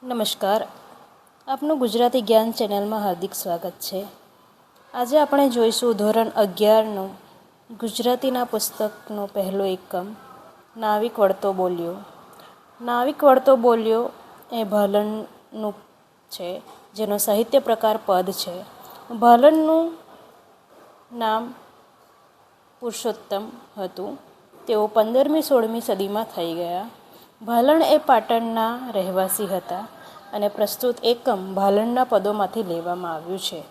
નમસ્કાર, આપનું ગુજરાતી જ્ઞાન ચેનલમાં હાર્દિક સ્વાગત છે। આજે આપણે જોઈશું ધોરણ 11નું ગુજરાતીના પુસ્તકનો પહેલો એકમ નાવિક વળતો બોલ્યો। નાવિક વળતો બોલ્યો એ ભાલણનું છે, જેનો સાહિત્ય પ્રકાર પદ છે। ભાલણનું નામ પુરુષોત્તમ હતું। તેઓ 15મી-16મી સદીમાં થઈ ગયા। ભાલણ એ પાટણના રહેવાસી હતા અને પ્રસ્તુત એકમ ભાલણના પદોમાંથી લેવામાં આવ્યું છે।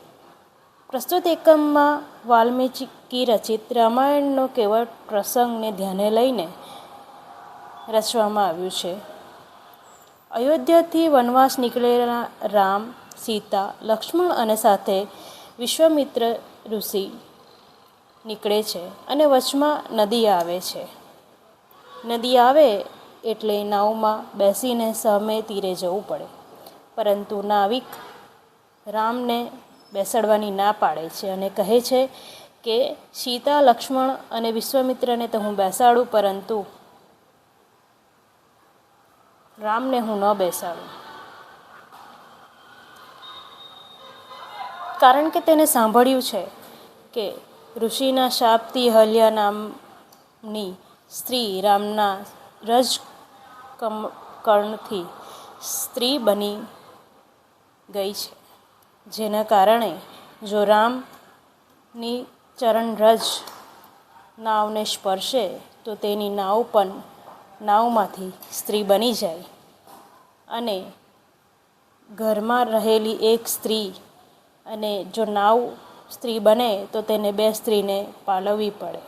પ્રસ્તુત એકમમાં વાલ્મીકી રચિત રામાયણનો કેવળ પ્રસંગને ધ્યાને લઈને રચવામાં આવ્યું છે। અયોધ્યાથી વનવાસ નીકળેલા રામ, સીતા, લક્ષ્મણ અને સાથે વિશ્વામિત્ર ઋષિ નીકળે છે અને વચમાં નદી આવે છે। નદી આવે એટલે નાવમાં બેસીને સામે તીરે જવું પડે, પરંતુ નાવિક રામને બેસાડવાની ના પાડે છે અને કહે છે કે સીતા, લક્ષ્મણ અને વિશ્વામિત્રને તો હું બેસાડું, પરંતુ રામને હું ન બેસાડું, કારણ કે તેને સાંભળ્યું છે કે ઋષિના શાપથી અહલ્યા નામની સ્ત્રી રામના રજકણથી સ્ત્રી બની ગઈ છે, જેના કારણે જો રામની ચરણરજ નાવને સ્પર્શે તો તેની નાવ પણ નાવમાંથી સ્ત્રી બની જાય અને ઘરમાં રહેલી એક સ્ત્રી, અને જો નાવ સ્ત્રી બને તો તેને બે સ્ત્રીને પાલવવી પડે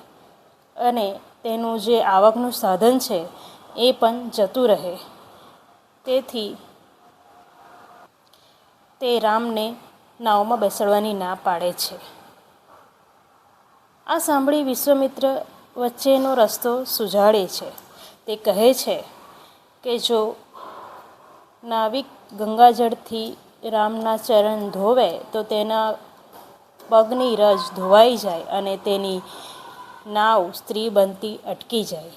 અને તેનું જે આવકનું સાધન છે એ પણ જતું રહે। તેથી તે રામને નાવમાં બેસાડવાની ના પાડે છે। આ સાંભળી વિશ્વામિત્ર વચ્ચેનો રસ્તો સૂઝાડે છે। તે કહે છે કે જો નાવિક ગંગાજળથી રામના ચરણ ધોવે તો તેના પગની રજ ધોવાઈ જાય અને તેની નાવ સ્ત્રી બનતી અટકી જાય।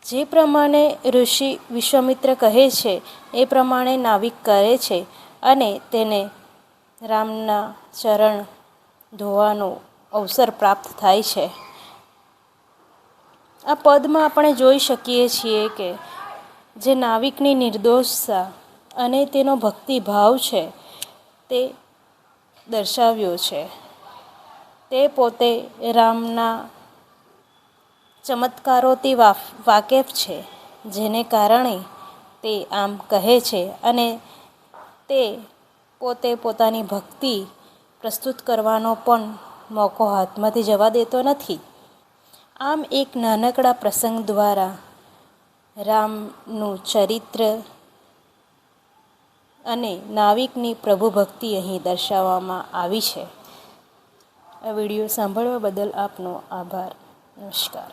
જે પ્રમાણે ઋષિ વિશ્વામિત્ર કહે છે એ પ્રમાણે નાવિક કરે છે અને તેને રામના ચરણ ધોવાનો અવસર પ્રાપ્ત થાય છે। આ પદમાં આપણે જોઈ શકીએ છીએ કે જે નાવિકની નિર્દોષતા અને તેનો ભક્તિભાવ છે તે દર્શાવ્યો છે। તે પોતે રામના ચમત્કારોથી વાકેફ છે, જેને કારણે તે આમ કહે છે અને તે પોતે પોતાની ભક્તિ પ્રસ્તુત કરવાનો પણ મોકો હાથમાંથી જવા દેતો નથી। આમ એક નાનકડા પ્રસંગ દ્વારા રામનું ચરિત્ર અને નાવિકની પ્રભુભક્તિ અહીં દર્શાવવામાં આવી છે। આ વિડીયો સાંભળવા બદલ આપનો આભાર। નમસ્કાર।